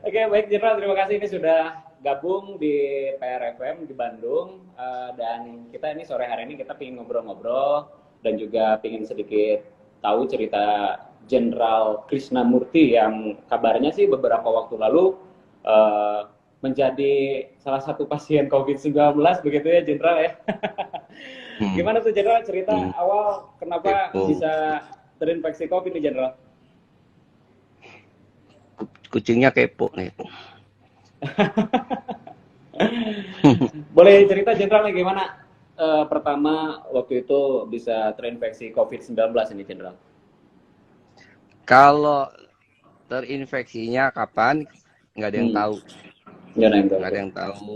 Oke, baik Jenderal, terima kasih ini sudah gabung di PRFM di Bandung. Dan kita ini sore hari ini kita ingin ngobrol-ngobrol dan juga ingin sedikit tahu cerita Jenderal Krishnamurti yang kabarnya sih beberapa waktu lalu uh, menjadi salah satu pasien COVID-19 begitu ya Jenderal ya. Hmm, Gimana tuh Jenderal cerita hmm, awal kenapa kepo. bisa terinfeksi COVID nih Jenderal? Kucingnya kepo nih. Boleh cerita Jenderal nih gimana pertama waktu itu bisa terinfeksi COVID-19 ini Jenderal? Kalau terinfeksinya kapan? Nggak ada yang Hmm, tahu. nggak ada yang tahu Nggak ada tuh. yang tahu.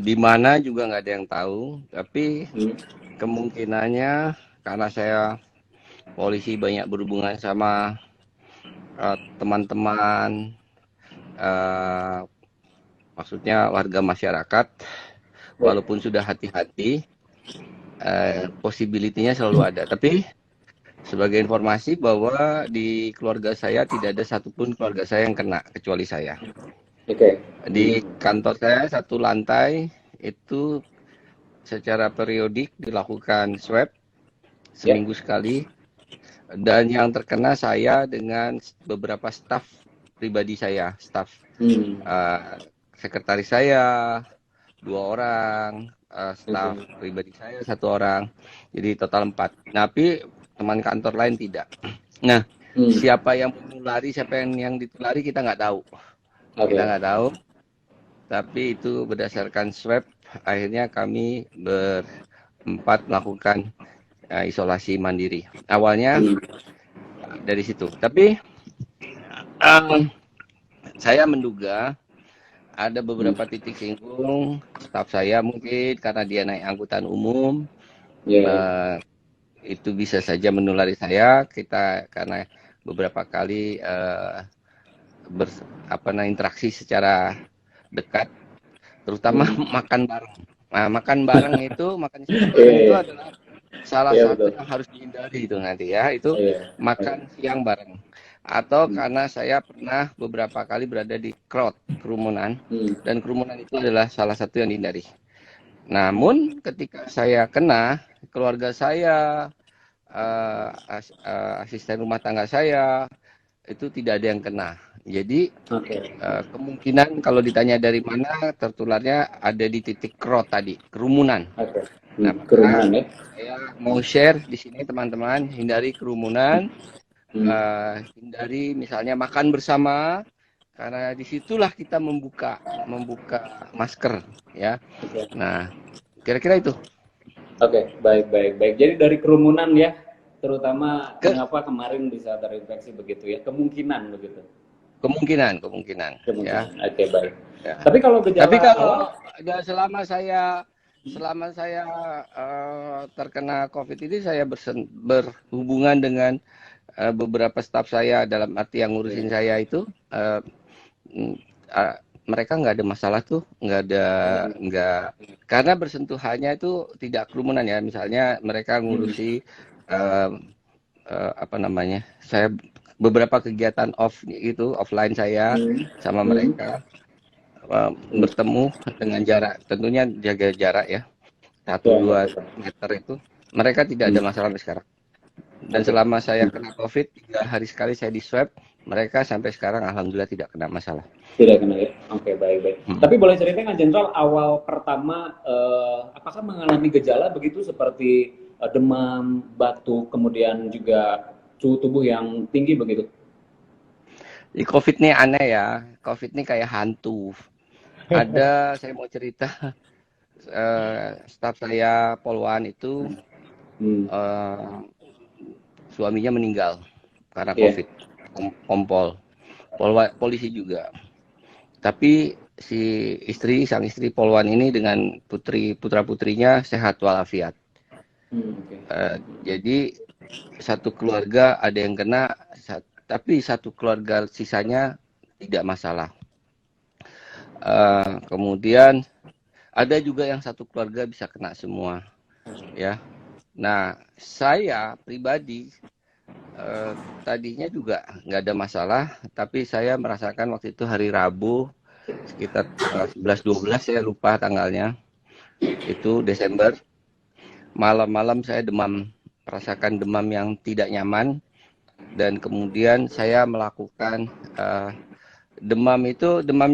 Di mana juga nggak ada yang tahu. Tapi Hmm, kemungkinannya karena saya polisi banyak berhubungan sama teman-teman, eh, maksudnya warga masyarakat, baik. walaupun sudah hati-hati, possibility-nya selalu ada. Tapi sebagai informasi bahwa di keluarga saya tidak ada satupun keluarga saya yang kena kecuali saya. Oke. Okay. Di kantor saya satu lantai itu secara periodik dilakukan swab Ya. seminggu sekali dan yang terkena saya dengan beberapa staf pribadi saya, staf Hmm. uh, sekretaris saya dua orang, staf Oke. pribadi saya satu orang, jadi total empat. Tapi teman kantor lain tidak. Nah, Hmm. siapa yang menulari, siapa yang ditulari kita nggak tahu. Oke. Kita Okay. nggak tahu, tapi itu berdasarkan swab. Akhirnya kami berempat melakukan isolasi mandiri. Awalnya Hmm. dari situ. Tapi um, saya menduga ada Hmm. beberapa titik singgung staf saya mungkin karena dia naik angkutan umum. Ya. Yeah, yeah. uh, itu bisa saja menulari saya. Kita karena beberapa kali ber, interaksi secara dekat, terutama Hmm. makan bareng. Nah, makan bareng itu, makan siang Iya, bareng itu iya. adalah salah Iya satu betul. yang harus dihindari itu nanti ya, itu Iya. makan siang bareng. Atau Hmm. karena saya pernah beberapa kali berada di crowd, kerumunan, Hmm. dan kerumunan itu adalah salah satu yang dihindari. Namun ketika saya kena, keluarga saya, asisten rumah tangga saya, itu tidak ada yang kena. Jadi Oke. Okay. kemungkinan kalau ditanya dari mana tertularnya ada di titik crowd tadi, kerumunan. Oke. Okay. Nah, Hmm. maka Kerumunan ya. saya mau share di sini teman-teman, hindari kerumunan, Hmm. hindari misalnya makan bersama, karena disitulah kita membuka masker, ya. Oke. Okay. Nah, kira-kira itu. Oke, okay. Baik, baik, baik. Jadi dari kerumunan ya, terutama Ke mengapa kemarin bisa terinfeksi begitu ya, kemungkinan begitu. kemungkinan, ya. Kemungkinan. Oke, okay, baik. Ya. Tapi kalau Tapi gejala awal, kalau selama saya terkena COVID ini saya berhubungan dengan beberapa staf saya dalam arti yang ngurusin ya, saya itu mm, uh, mereka nggak ada masalah tuh, nggak karena bersentuhannya itu tidak kerumunan ya. Misalnya mereka hmm, ngurusi uh, apa namanya, saya beberapa kegiatan offline saya hmm, sama hmm, mereka hmm, bertemu dengan jarak, tentunya jaga jarak ya, satu ya nggak dua apa-apa. meter itu mereka tidak ada Hmm, masalah sampai sekarang. Dan oke, selama saya hmm, kena COVID 3 hari sekali saya di swab, mereka sampai sekarang alhamdulillah tidak kena masalah. tidak kena ya. Oke, baik, baik. Hmm. Tapi boleh ceritakan Jenderal awal pertama, apakah mengalami gejala begitu seperti demam, batuk, kemudian juga suhu tubuh yang tinggi begitu? Di COVID nih aneh ya, COVID nih kayak hantu. Saya mau cerita, staf saya Polwan itu Hmm, eh, suaminya meninggal karena iya, COVID, kompol, polisi juga. Tapi sang istri Polwan ini dengan putra putrinya sehat walafiat. hmm, oke, Jadi satu keluarga ada yang kena, tapi satu keluarga sisanya tidak masalah. Kemudian ada juga yang satu keluarga bisa kena semua, ya. Nah, saya pribadi Tadinya juga nggak ada masalah, tapi saya merasakan waktu itu hari Rabu sekitar tanggal 11-12, saya lupa tanggalnya. Itu Desember. Malam-malam saya demam, merasakan demam yang tidak nyaman, dan kemudian saya melakukan demam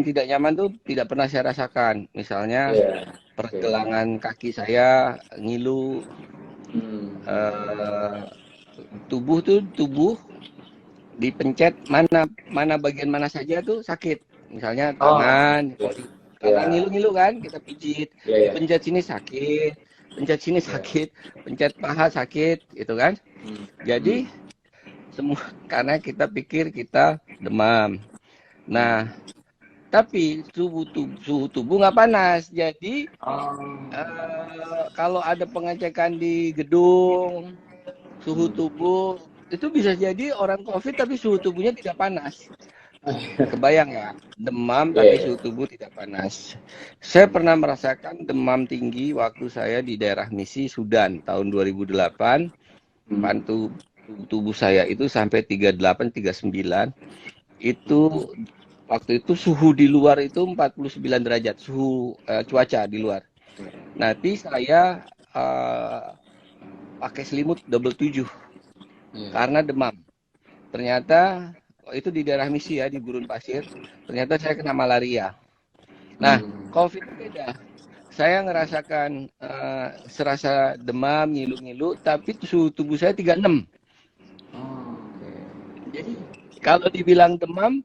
tidak nyaman tuh tidak pernah saya rasakan. Misalnya Iya. Oke. pergelangan kaki saya ngilu, eh, tubuh dipencet mana mana bagian mana saja tuh sakit. Misalnya Oh, tangan, iya. tangan Iya. ngilu-ngilu kan, kita pijit, Iya, iya. dipencet sini sakit, pencet sini Iya. sakit, pencet paha sakit, gitu kan. Hmm. Hmm. Jadi semua karena kita pikir kita demam. Nah, tapi suhu tubuh nggak panas. Jadi Oh. kalau ada pengecekan di gedung, suhu Hmm. tubuh itu bisa jadi orang COVID tapi suhu tubuhnya tidak panas. Kebayang ya, demam Iya, tapi iya. suhu tubuh tidak panas. Saya pernah merasakan demam tinggi waktu saya di daerah misi Sudan tahun 2008. Hmm. Pantu tubuh saya itu sampai 38, 39. Itu waktu itu suhu di luar itu 49 derajat, suhu cuaca di luar. Nanti saya pakai selimut double 7 Iya. karena demam. Ternyata itu di daerah misi ya, di gurun pasir. Ternyata saya kena malaria. Nah, Hmm. COVID beda. Saya ngerasakan serasa demam, ngilu-ngilu, tapi suhu tubuh saya 36. Oh, oke. Jadi kalau dibilang demam,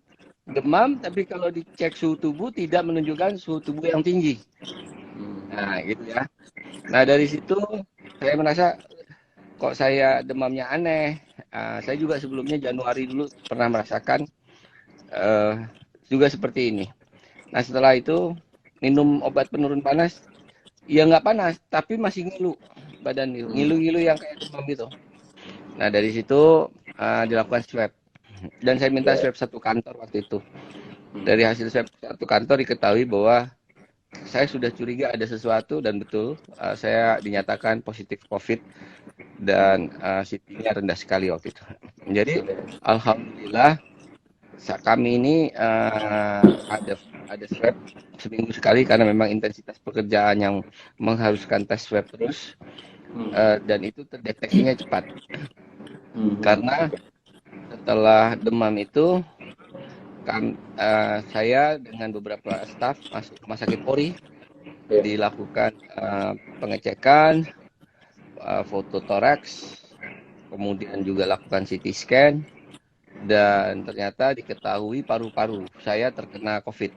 demam, tapi kalau dicek suhu tubuh tidak menunjukkan suhu tubuh yang tinggi. Hmm. Nah, gitu ya. Nah, dari situ saya merasa kok saya demamnya aneh. Saya juga sebelumnya Januari dulu pernah merasakan uh, juga seperti ini. Nah, setelah itu minum obat penurun panas, ya nggak panas, tapi masih ngilu badan, Hmm. ngilu-ngilu yang kayak demam gitu. Nah, dari situ dilakukan swab. Dan saya minta Iya. swab satu kantor waktu itu. Hmm. Dari hasil swab satu kantor diketahui bahwa saya sudah curiga ada sesuatu, dan betul saya dinyatakan positif COVID, dan CT-nya rendah sekali waktu itu. Jadi Oke. alhamdulillah kami ini ada swab seminggu sekali karena memang intensitas pekerjaan yang mengharuskan tes swab terus, Hmm. dan itu terdeteksinya cepat. Hmm. Karena Oke. setelah demam itu saya dengan beberapa staf masuk rumah sakit Polri, Iya. dilakukan pengecekan, foto toraks, kemudian juga lakukan CT scan, dan ternyata diketahui paru-paru saya terkena COVID.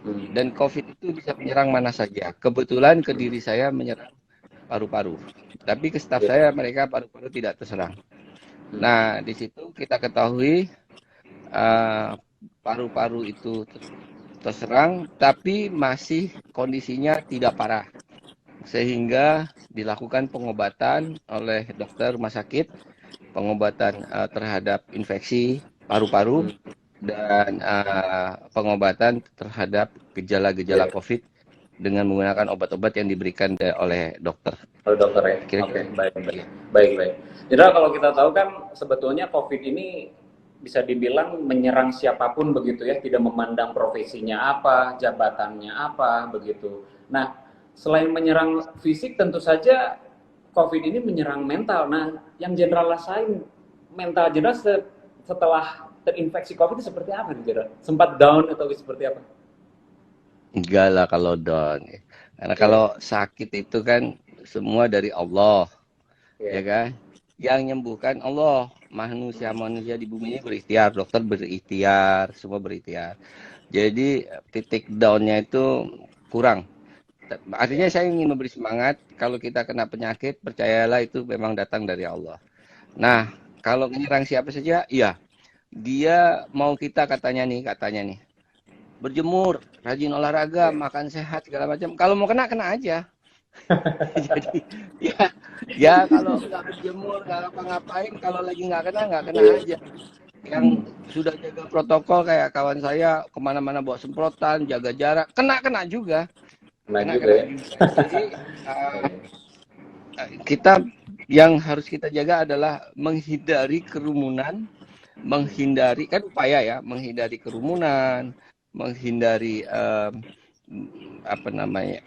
Hmm. Dan COVID itu bisa menyerang mana saja. Kebetulan ke diri saya menyerang paru-paru. Tapi ke staf Iya. saya mereka paru-paru tidak terserang. Hmm. Nah, di situ kita ketahui paru-paru itu terserang, tapi masih kondisinya tidak parah. Sehingga dilakukan pengobatan oleh dokter rumah sakit, pengobatan terhadap infeksi paru-paru, Hmm. dan pengobatan terhadap gejala-gejala Iya. COVID dengan menggunakan obat-obat yang diberikan oleh dokter. Oh, dokter ya. Oke, Kira-kira baik, baik. iya. Baik, baik. Jadi kalau kita tahu kan sebetulnya COVID ini bisa dibilang menyerang siapapun begitu ya, tidak memandang profesinya apa, jabatannya apa, begitu. Nah, selain menyerang fisik tentu saja COVID ini menyerang mental. Nah, yang Jenderal rasain mental Jenderal setelah terinfeksi COVID itu seperti apa nih Jenderal? Sempat down atau seperti apa? Enggak lah kalau down. Karena kalau Iya, sakit itu kan semua dari Allah, ya iya. kan? Yang nyembuhkan Allah. Manusia-manusia di bumi ini berikhtiar, dokter berikhtiar, semua berikhtiar. Jadi titik down-nya itu kurang. Artinya Iya. saya ingin memberi semangat, kalau kita kena penyakit, percayalah itu memang datang dari Allah. Nah, kalau menyerang siapa saja, iya. Dia mau kita katanya nih, berjemur, rajin olahraga, Iya. makan sehat segala macam. Kalau mau kena kena aja. Jadi ya ya kalau nggak berjemur, nggak ngapa-ngapain, kalau lagi nggak kena Iya. aja. Yang Hmm. sudah jaga protokol kayak kawan saya kemana-mana bawa semprotan, jaga jarak, kena juga, Kena juga kena ya. juga. Jadi uh, Iya. kita yang harus kita jaga adalah menghindari kerumunan, menghindari kan upaya ya, menghindari kerumunan, menghindari apa namanya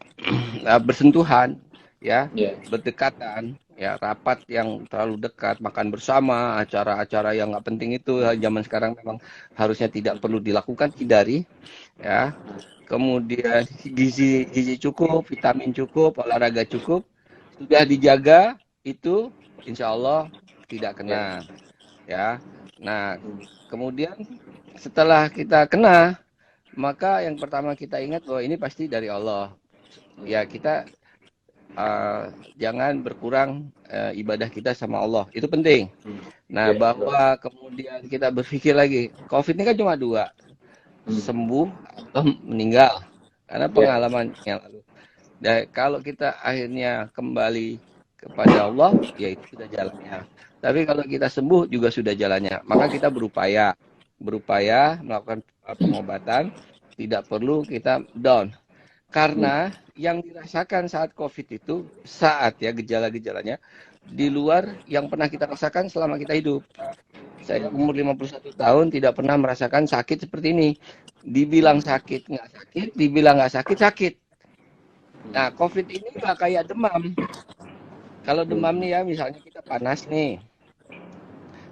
bersentuhan, ya, Yeah. berdekatan, ya, rapat yang terlalu dekat, makan bersama, acara-acara yang nggak penting itu zaman sekarang memang harusnya tidak perlu dilakukan, hindari, ya. Kemudian gizi cukup, vitamin cukup, olahraga cukup, sudah dijaga itu, insya Allah tidak kena, ya. Nah, kemudian setelah kita kena, maka yang pertama kita ingat bahwa ini pasti dari Allah. Ya, kita jangan berkurang ibadah kita sama Allah. Itu penting. Nah, bahwa kemudian kita berpikir lagi, COVID ini kan cuma dua, sembuh atau meninggal. Karena pengalaman yang lalu. Dan kalau kita akhirnya kembali kepada Allah, ya itu sudah jalannya. Tapi kalau kita sembuh juga sudah jalannya. Maka kita berupaya melakukan pengobatan, tidak perlu kita down. Karena yang dirasakan saat COVID itu, saat ya gejala-gejalanya, di luar yang pernah kita rasakan selama kita hidup. Saya umur 51 tahun tidak pernah merasakan sakit seperti ini. Dibilang sakit, nggak sakit, dibilang nggak sakit, sakit. Nah, COVID ini nggak kayak demam. Kalau demam nih ya, misalnya kita panas nih,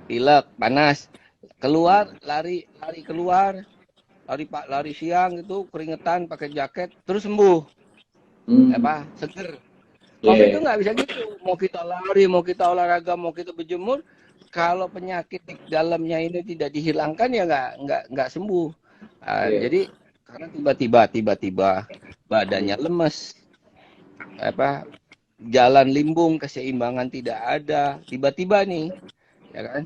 pilek, panas, keluar, lari keluar, lari siang itu keringetan, pakai jaket, terus sembuh, seger. COVID itu nggak bisa gitu. Mau kita lari, mau kita olahraga, mau kita berjemur, kalau penyakit di dalamnya ini tidak dihilangkan ya nggak sembuh. Jadi karena tiba-tiba badannya lemes, jalan limbung, keseimbangan tidak ada, tiba-tiba nih, ya kan,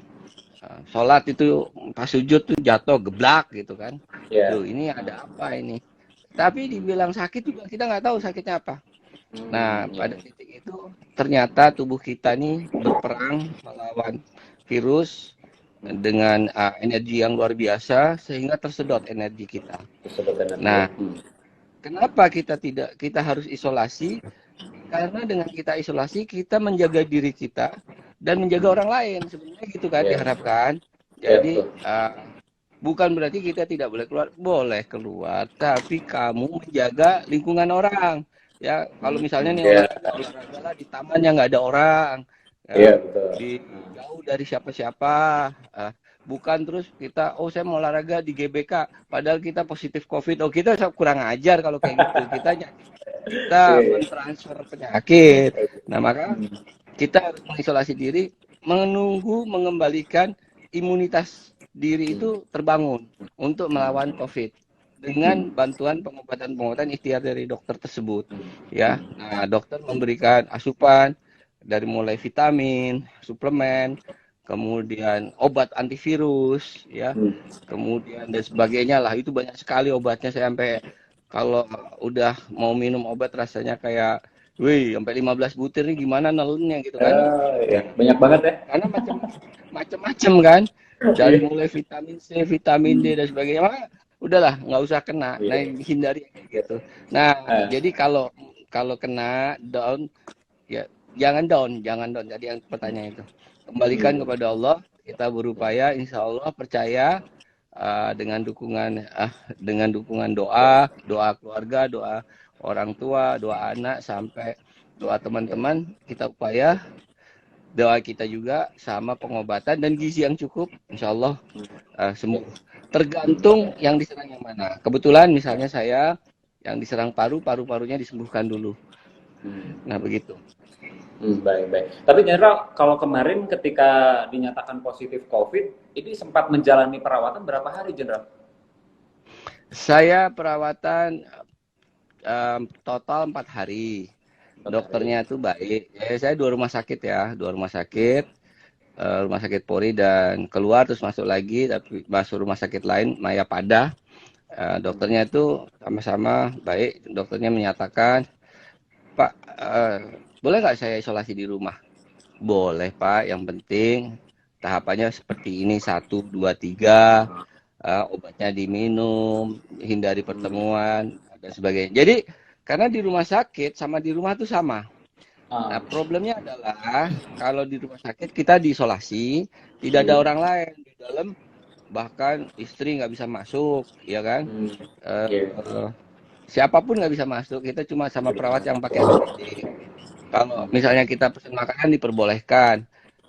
sholat itu pas sujud tuh jatuh geblak gitu kan, Duh, ini ada apa ini? Tapi dibilang sakit juga kita nggak tahu sakitnya apa. Nah, pada titik itu ternyata tubuh kita nih berperang melawan virus dengan energi yang luar biasa sehingga tersedot energi kita. Nah, kenapa kita harus isolasi? Karena dengan kita isolasi, kita menjaga diri kita dan menjaga orang lain. Sebenarnya gitu kan diharapkan. Jadi bukan berarti kita tidak boleh keluar, tapi kamu menjaga lingkungan orang. Ya, kalau misalnya nih olahraga lah di taman yang nggak ada orang, jauh dari siapa-siapa. Bukan terus kita, saya mau olahraga di GBK, padahal kita positif COVID. Kita kurang ajar kalau kayak gitu. Kita mentransfer penyakit. Nah, maka kita harus mengisolasi diri, mengembalikan imunitas diri itu terbangun untuk melawan COVID dengan bantuan pengobatan ikhtiar dari dokter tersebut. Ya, nah, dokter memberikan asupan dari mulai vitamin, suplemen, kemudian obat antivirus, ya, kemudian dan sebagainya lah. Itu banyak sekali obatnya, saya sampai kalau udah mau minum obat rasanya kayak, sampai 15 butir nih gimana nelennya gitu kan. Banyak banget ya. Karena macam-macam kan. Dari mulai vitamin C, vitamin D dan sebagainya. Maka udahlah, nggak usah kena. Nah, hindari gitu. Nah, jadi kalau kena down, ya jangan down. Jadi yang pertanyaan itu. Kembalikan kepada Allah, kita berupaya, insya Allah percaya, dengan dukungan doa keluarga, doa orang tua, doa anak, sampai doa teman-teman, kita upaya, doa kita juga sama pengobatan dan gizi yang cukup, insya Allah sembuh. Tergantung yang diserang yang mana. Kebetulan misalnya saya yang diserang paru-parunya disembuhkan dulu. Nah, begitu. Baik. Tapi Jenderal, kalau kemarin ketika dinyatakan positif COVID, ini sempat menjalani perawatan berapa hari, Jenderal? Saya perawatan total 4 hari. Dokternya itu baik. Saya 2 rumah sakit ya, 2 rumah sakit. Rumah sakit Polri dan keluar terus masuk lagi, tapi masuk rumah sakit lain, Mayapada. Dokternya itu sama-sama baik. Dokternya menyatakan, Pak, boleh nggak saya isolasi di rumah? Boleh Pak, yang penting tahapannya seperti ini, 1, 2, 3, obatnya diminum, hindari pertemuan dan sebagainya. Jadi karena di rumah sakit sama di rumah itu sama. Nah, Ah, problemnya adalah kalau di rumah sakit kita diisolasi, tidak ada hmm, orang lain di dalam, bahkan istri nggak bisa masuk, ya kan? hmm, iya. Eh, Siapapun nggak bisa masuk, kita cuma sama perawat yang pakai APD. Kalau Hmm, misalnya kita pesan makanan diperbolehkan,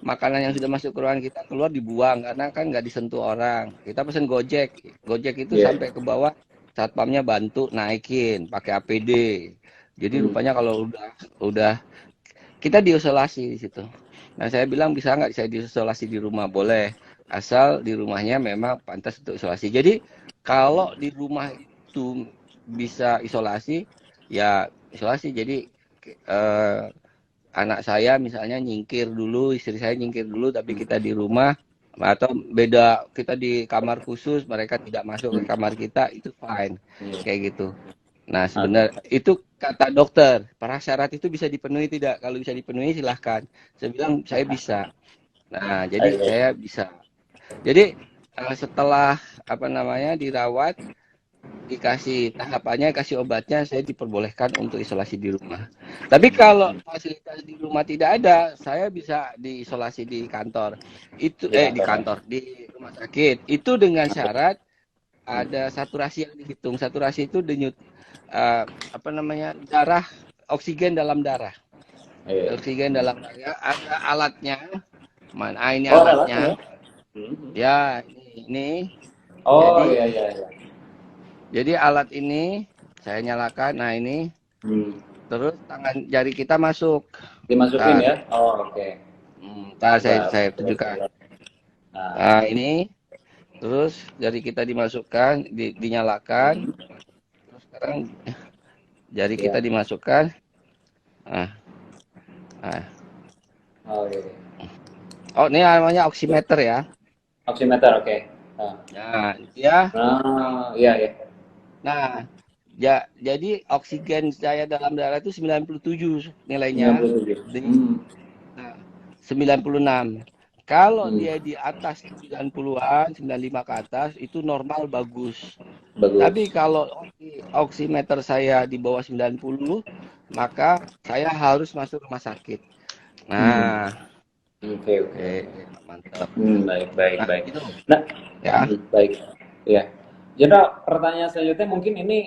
makanan yang sudah masuk ke ruangan kita keluar dibuang karena kan nggak disentuh orang. Kita pesan Gojek, Gojek itu iya. sampai ke bawah, satpamnya bantu naikin pakai APD. Jadi Hmm, rupanya kalau udah kita diisolasi di situ. Nah, saya bilang bisa nggak saya diisolasi di rumah? Boleh, asal di rumahnya memang pantas untuk isolasi. Jadi kalau di rumah itu bisa isolasi, ya isolasi. Jadi eh, anak saya misalnya nyingkir dulu, istri saya nyingkir dulu, tapi hmm, kita di rumah atau beda kita di kamar khusus, mereka tidak masuk ke hmm, kamar kita, itu fine, hmm. kayak gitu. Nah, sebenarnya Oke. itu kata dokter, prasyarat itu bisa dipenuhi tidak? Kalau bisa dipenuhi silahkan. Saya bilang saya bisa. Nah, jadi Oke. saya bisa. Jadi setelah apa namanya dirawat, dikasih tahapannya, kasih obatnya, saya diperbolehkan untuk isolasi di rumah. Tapi kalau fasilitas di rumah tidak ada, saya bisa diisolasi di kantor. Itu Di di kantor ya. kantor, di rumah sakit. Itu dengan Oke. syarat Hmm. ada saturasi yang dihitung. Saturasi itu denyut apa namanya darah, oksigen dalam darah. Iya. Oksigen dalam darah ada alatnya. Mana? Ini Oh, ada alatnya ya? alatnya. Hmm. Ya, ini. Oh, Jadi iya, iya, iya. alat ini saya nyalakan. Nah, ini Hmm. terus tangan jari kita masuk. Dimasukin Tar, ya? Oh, oke. tar Wah, saya terus, tunjukkan. terus. Nah, Nah, ini terus jari kita dimasukkan, dinyalakan. hmm. Terus sekarang jari kita Iya. dimasukkan. Nah, nah. Oh, iya, iya. Oh, ini namanya oximeter ya. Oximeter, oke. Nah, Nah, dia. nah, iya, iya. Nah, jadi oksigen saya dalam darah itu 97 nilainya. 97. Di, Hmm. nah, 96. Kalau Hmm. dia di atas 90-an, 95 ke atas, itu normal bagus. Tapi Bagus. kalau oximeter saya di bawah 90, maka saya harus masuk rumah sakit. Hmm. Nah, Oke, oke, oke, oke. mantap. Baik, baik, Nah, baik. itu Nah, ya. baik. Iya. Jadi pertanyaan selanjutnya mungkin ini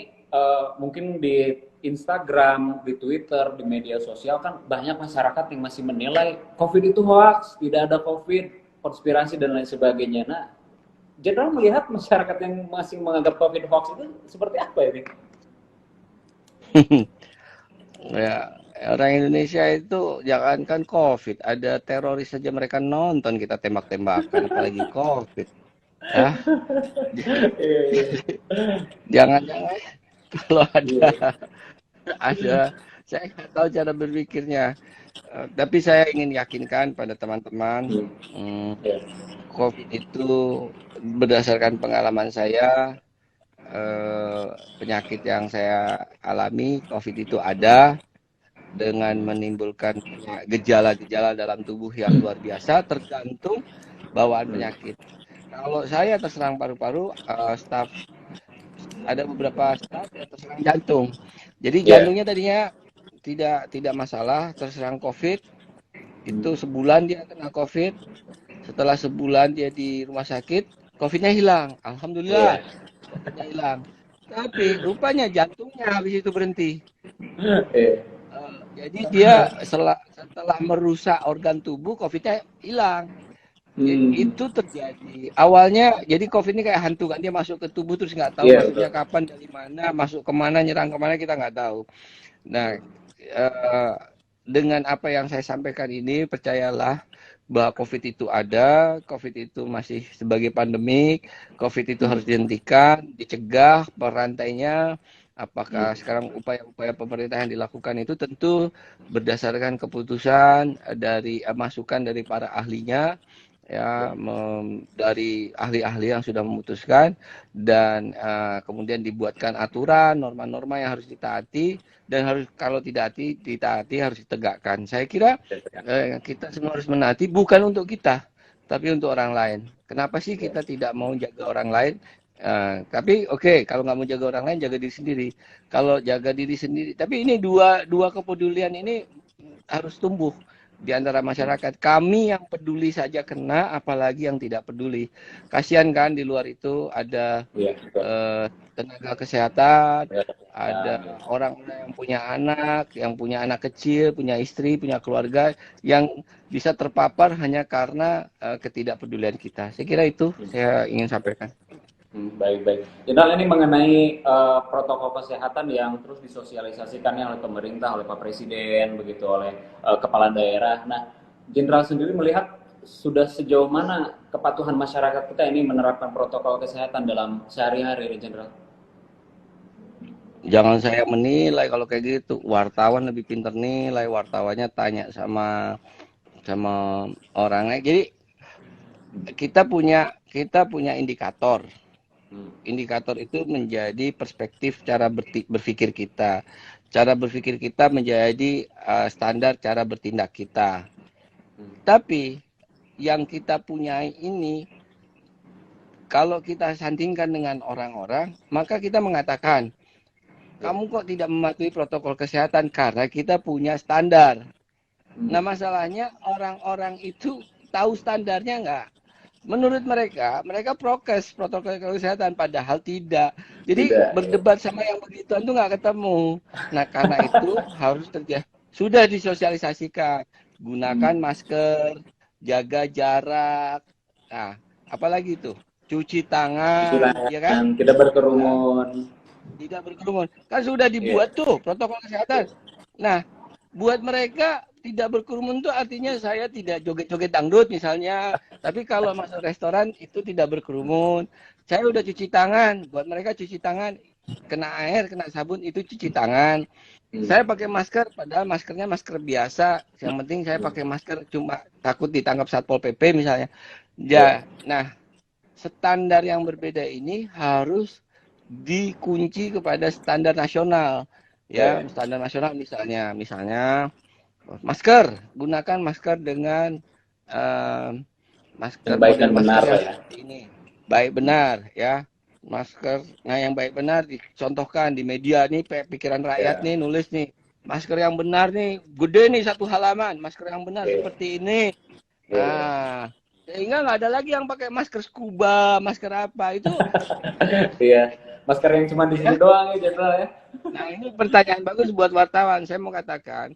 mungkin di Instagram, di Twitter, di media sosial kan banyak masyarakat yang masih menilai COVID itu hoax, tidak ada COVID, konspirasi dan lain sebagainya. Nah, Jenderal melihat masyarakat yang masih menganggap COVID hoax itu seperti apa ini? Ya, orang Indonesia itu jangankan COVID, ada teroris saja mereka nonton kita tembak-tembakan, apalagi COVID. Ya, Iya, iya. jangan-jangan kalau Iya, ada, saya nggak tahu cara berpikirnya. Tapi saya ingin yakinkan pada teman-teman, hmm, hmm, iya. COVID itu berdasarkan pengalaman saya, penyakit yang saya alami, COVID itu ada dengan menimbulkan gejala-gejala dalam tubuh yang luar biasa tergantung bawaan Hmm, penyakit. Kalau saya terserang paru-paru, staf ada beberapa staf yang terserang jantung. Jadi iya. jantungnya tadinya tidak masalah, terserang COVID, itu Hmm, sebulan dia kena COVID, setelah sebulan dia di rumah sakit, COVID-nya hilang. Alhamdulillah, iya. COVID-nya hilang. Tapi rupanya jantungnya habis itu berhenti. Iya. Jadi dia setelah merusak organ tubuh, COVID-nya hilang. Hmm, Itu terjadi. Awalnya, jadi COVID ini kayak hantu kan, dia masuk ke tubuh terus nggak tahu iya betul. masuknya kapan, dari mana, masuk kemana, nyerang kemana, kita nggak tahu. Nah, eh, dengan apa yang saya sampaikan ini, percayalah bahwa COVID itu ada, COVID itu masih sebagai pandemik, COVID itu harus Hmm, dihentikan, dicegah perantainya. Apakah hmm, sekarang upaya-upaya pemerintah yang dilakukan itu tentu berdasarkan keputusan dari masukan dari para ahlinya, ya, dari ahli-ahli yang sudah memutuskan, dan kemudian dibuatkan aturan, norma-norma yang harus ditaati, dan harus kalau tidak ditaati harus ditegakkan. Saya kira kita semua harus menaati, bukan untuk kita, tapi untuk orang lain. Kenapa sih iya. kita tidak mau jaga orang lain? Tapi oke, kalau nggak mau jaga orang lain, jaga diri sendiri. Kalau jaga diri sendiri, tapi ini dua kepedulian ini harus tumbuh di antara masyarakat. Kami yang peduli saja kena, apalagi yang tidak peduli. Kasihan kan di luar itu ada Iya, betul. tenaga kesehatan, Ya, ada orang-orang yang punya anak kecil, punya istri, punya keluarga, yang bisa terpapar hanya karena ketidakpedulian kita. Saya kira itu saya ingin sampaikan. Baik-baik. Jenderal, ini mengenai protokol kesehatan yang terus disosialisasikannya oleh pemerintah, oleh Pak Presiden, begitu oleh kepala daerah. Nah, Jenderal sendiri melihat sudah sejauh mana kepatuhan masyarakat kita ini menerapkan protokol kesehatan dalam sehari-hari, Jenderal? Jangan saya menilai kalau kayak gitu. Wartawan lebih pinter nilai, wartawannya tanya sama orangnya. Jadi kita punya indikator. Indikator itu menjadi perspektif cara berpikir kita. Cara berpikir kita menjadi standar cara bertindak kita. Tapi yang kita punya ini, kalau kita sandingkan dengan orang-orang, maka kita mengatakan, kamu kok tidak mematuhi protokol kesehatan karena kita punya standar. Nah, masalahnya orang-orang itu tahu standarnya nggak? Menurut mereka prokes protokol kesehatan, padahal tidak. Jadi Tidak. berdebat sama yang begituan tuh nggak ketemu. Nah, karena itu harus terjadi. Sudah disosialisasikan, gunakan masker, jaga jarak. Nah, apalagi itu? Cuci tangan, ya kan? Tidak Nah, berkerumun. tidak berkerumun. Kan sudah Iya. dibuat tuh protokol kesehatan. Nah, buat mereka tidak berkerumun tuh artinya saya tidak joget-joget dangdut misalnya. Tapi kalau masuk restoran itu tidak berkerumun. Saya udah cuci tangan. Buat mereka cuci tangan, kena air, kena sabun itu cuci tangan. Saya pakai masker, padahal maskernya masker biasa. Yang penting saya pakai masker cuma takut ditangkap Satpol PP misalnya. Ya, nah standar yang berbeda ini harus dikunci kepada standar nasional. Ya, standar nasional misalnya masker, gunakan masker dengan Yang baik dan model benar, masker yang Pak, ya. seperti ini. Baik benar ya. Masker yang baik benar dicontohkan di media nih, pikiran rakyat nih nulis nih. Masker yang benar nih, gede nih satu halaman. Masker yang benar seperti ini. Nah, sehingga nggak ada lagi yang pakai masker scuba, masker apa itu. Iya, masker yang cuma di sini Ya. doang ya, Jenderal ya. Nah, ini pertanyaan bagus buat wartawan. Saya mau katakan,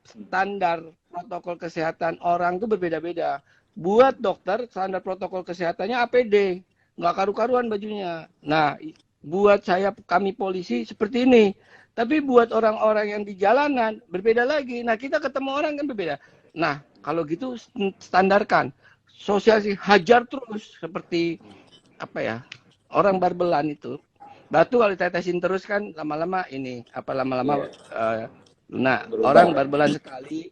standar protokol kesehatan orang itu berbeda-beda. Buat dokter, standar protokol kesehatannya APD. Nggak karu-karuan bajunya. Nah, buat kami polisi seperti ini. Tapi buat orang-orang yang di jalanan, berbeda lagi. Nah, kita ketemu orang kan berbeda. Nah, kalau gitu standarkan. Sosialisasi, hajar terus. Seperti, apa ya, orang barbelan itu. Batu kalau ditetesin terus kan lama-lama lunak. Orang barbelan sekali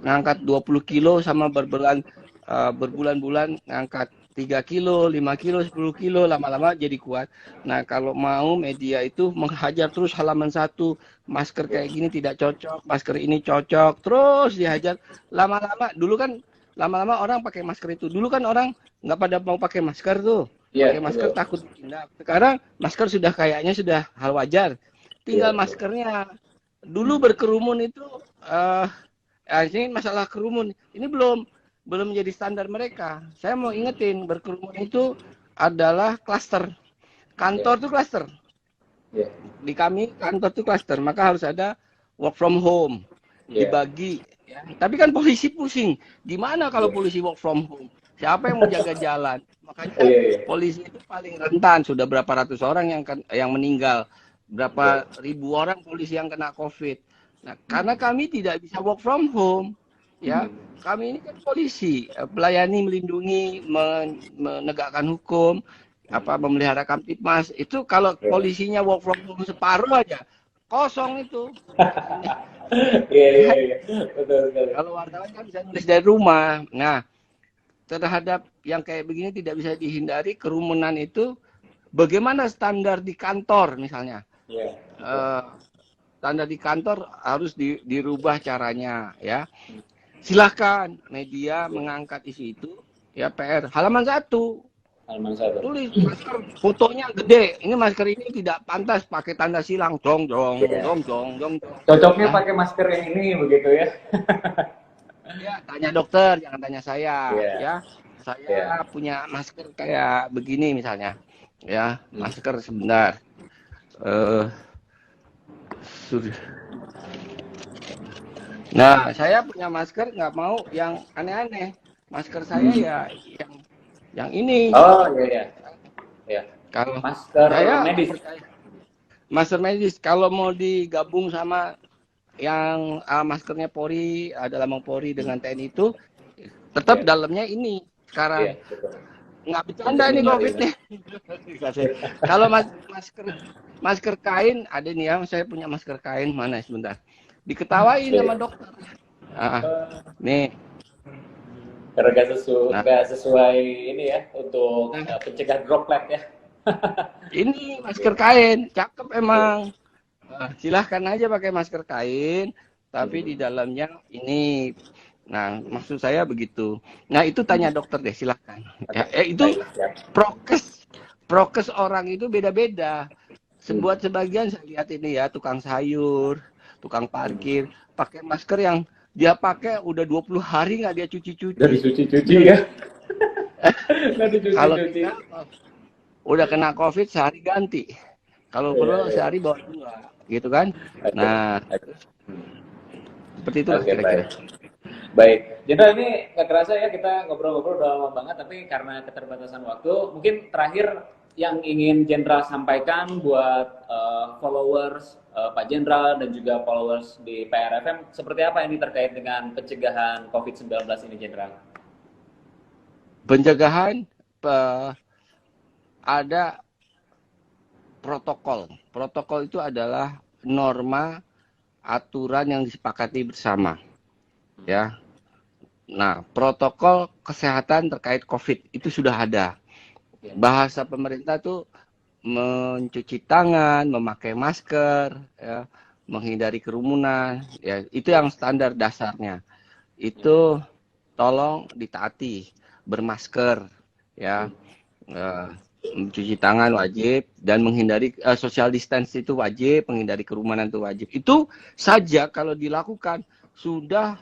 ngangkat 20 kilo sama barbelan berbulan-bulan ngangkat 3 kilo, 5 kilo, 10 kilo, lama-lama jadi kuat. Nah, kalau mau media itu menghajar terus halaman satu, masker kayak gini tidak cocok, masker ini cocok, terus dihajar. Lama-lama orang pakai masker itu. Dulu kan orang nggak pada mau pakai masker tuh. Pakai masker takut ditindak. Sekarang masker kayaknya sudah hal wajar. Tinggal maskernya. Dulu berkerumun itu ini masalah kerumun. Ini belum menjadi standar mereka. Saya mau ingetin, berkerumun itu adalah klaster. Kantor itu klaster. Di kami kantor itu klaster, maka harus ada work from home. Dibagi. Ya. Tapi kan polisi pusing. Gimana kalau polisi work from home? Siapa yang mau jaga jalan? Makanya polisi itu paling rentan. Sudah berapa ratus orang yang meninggal. Berapa ribu orang polisi yang kena COVID. Nah, karena kami tidak bisa work from home, ya, kami ini kan polisi, melayani, melindungi, menegakkan hukum, memelihara Kamtipmas. Itu kalau polisinya work from home separuh aja, kosong itu. Iya. Betul sekali. Kalau wartawan kan bisa nulis dari rumah. Nah, terhadap yang kayak begini tidak bisa dihindari kerumunan itu. Bagaimana standar di kantor misalnya? Standar di kantor harus dirubah caranya, ya. Silahkan media mengangkat isu itu, ya, PR halaman 1. Halaman 1. Tulis masker fotonya gede. Ini masker ini tidak pantas pakai tanda silang. Dong dong Iya. dong dong dong. Cocoknya Ya, pakai masker yang ini begitu ya. ya tanya dokter, jangan tanya saya. Iya. Ya, Iya. saya punya masker kayak begini misalnya. Ya, Hmm. masker sebentar. Sudah. Nah, saya punya masker nggak mau yang aneh-aneh. Masker saya ya yang ini. Oh iya iya. Ya. Kalau Masker saya nggak medis. percaya. Masker medis kalau mau digabung sama yang maskernya Polri, ada lambang Polri dengan TNI itu, tetap Iya. dalamnya ini sekarang. Iya, betul. Nggak bercanda Untuk ini menghindari, COVID nih. Kalau masker kain ada nih ya, saya punya masker kain mana sebentar. Diketawain sama dokter. Nih. Karena nggak sesuai ini ya untuk pencegah droplet ya. Ini masker kain, cakep emang. Silahkan aja pakai masker kain, tapi di dalamnya ini. Nah, maksud saya begitu. Nah, itu tanya dokter deh, silahkan. Ya, itu prokes orang itu beda-beda. Sebagian saya lihat ini ya, tukang sayur, tukang parkir, pakai masker yang dia pakai udah 20 hari nggak dia cuci-cuci. Dari cuci-cuci ya. Kalau kita udah kena COVID sehari ganti. Kalau perlu sehari bawa 2, gitu kan? Nah, seperti itulah kira-kira. Baik, Jenderal, ini nggak kerasa ya kita ngobrol-ngobrol udah lama banget, tapi karena keterbatasan waktu, mungkin terakhir yang ingin Jenderal sampaikan buat followers Pak Jenderal dan juga followers di PRFM, seperti apa ini terkait dengan pencegahan COVID-19 ini, Jenderal? Pencegahan ada protokol. Protokol itu adalah norma aturan yang disepakati bersama. Ya. Nah, protokol kesehatan terkait COVID itu sudah ada. Bahasa pemerintah tuh mencuci tangan, memakai masker, ya, menghindari kerumunan, ya, itu yang standar dasarnya. Itu tolong ditaati, bermasker, ya, mencuci tangan wajib dan menghindari social distance itu wajib, menghindari kerumunan itu wajib. Itu saja kalau dilakukan sudah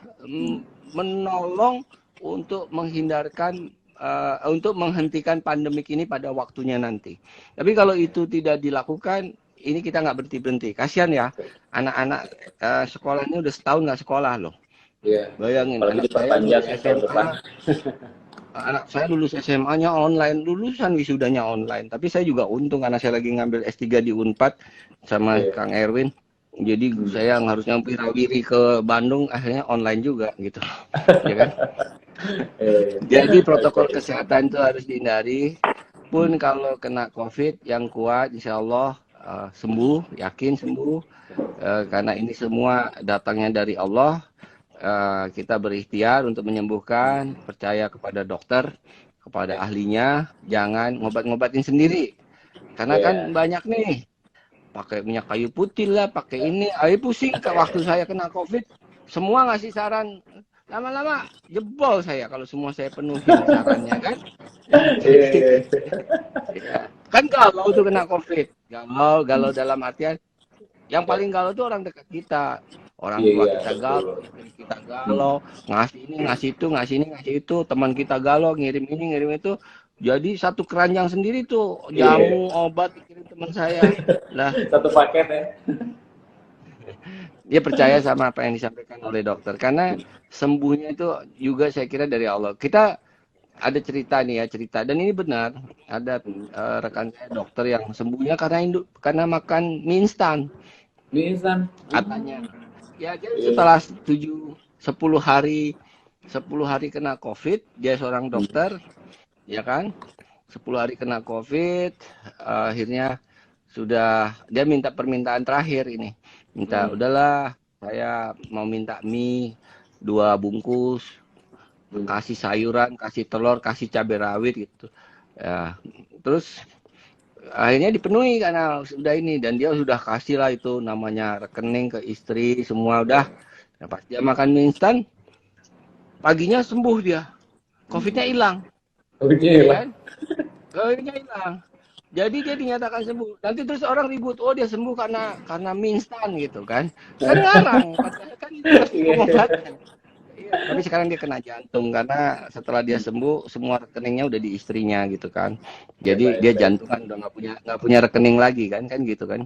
menolong untuk menghindarkan untuk menghentikan pandemik ini pada waktunya nanti. Tapi kalau itu tidak dilakukan, ini kita nggak berhenti-berhenti. Kasihan ya, anak-anak sekolahnya udah setahun nggak sekolah loh. Iya. Bayangin, anak saya lulus SMA. Anak saya lulus SMA-nya online, lulusan wisudanya online. Tapi saya juga untung karena saya lagi ngambil S3 di Unpad sama Kang Erwin. Jadi saya harusnya pirawiri ke Bandung, akhirnya online juga gitu. Ya kan? Jadi protokol kesehatan itu harus dihindari. Pun kalau kena COVID yang kuat, insya Allah sembuh, yakin sembuh. Karena ini semua datangnya dari Allah. Kita berikhtiar untuk menyembuhkan, percaya kepada dokter, kepada ahlinya, jangan ngobat-ngobatin sendiri. Karena kan banyak nih, pakai minyak kayu putih lah, pakai ini, ayo pusing. Waktu saya kena COVID, semua ngasih saran, lama-lama jebol saya kalau semua saya penuhin sarannya kan. Kan galau tuh kena COVID, galau dalam artian, yang paling galau tuh orang dekat kita. Orang tua kita galau, istri kita galau, ngasih ini, ngasih itu, ngasih ini, ngasih itu, teman kita galau, ngirim ini, ngirim itu. Jadi satu keranjang sendiri tuh, jamu, obat dikirim teman saya. Lah, satu paket ya. Dia percaya sama apa yang disampaikan oleh dokter. Karena sembuhnya itu juga saya kira dari Allah. Kita ada cerita nih ya, cerita. Dan ini benar, ada rekan saya dokter yang sembuhnya karena makan mie instan. Mie instan? Katanya. Ya, dia setelah 10 hari kena COVID, dia seorang dokter, ya kan? 10 hari kena COVID, akhirnya dia minta permintaan terakhir ini. Minta, udahlah, saya mau minta mie 2 bungkus, kasih sayuran, kasih telur, kasih cabai rawit gitu. Ya, terus akhirnya dipenuhi karena sudah ini, dan dia sudah kasih lah itu namanya rekening ke istri semua udah. Nah, pas dia makan mie instan, paginya sembuh dia, COVID-nya hilang. COVID-nya hilang. Kelainya hilang. Jadi dia dinyatakan sembuh. Nanti terus orang ribut, oh dia sembuh karena mie instan gitu kan. Kan ngarang, padahal kan itu pasti Iya. pengobatan. Iya, tapi sekarang dia kena jantung karena setelah dia sembuh semua rekeningnya udah di istrinya gitu kan. Ya, Jadi baik, dia baik. jantungan udah nggak punya rekening lagi kan gitu kan.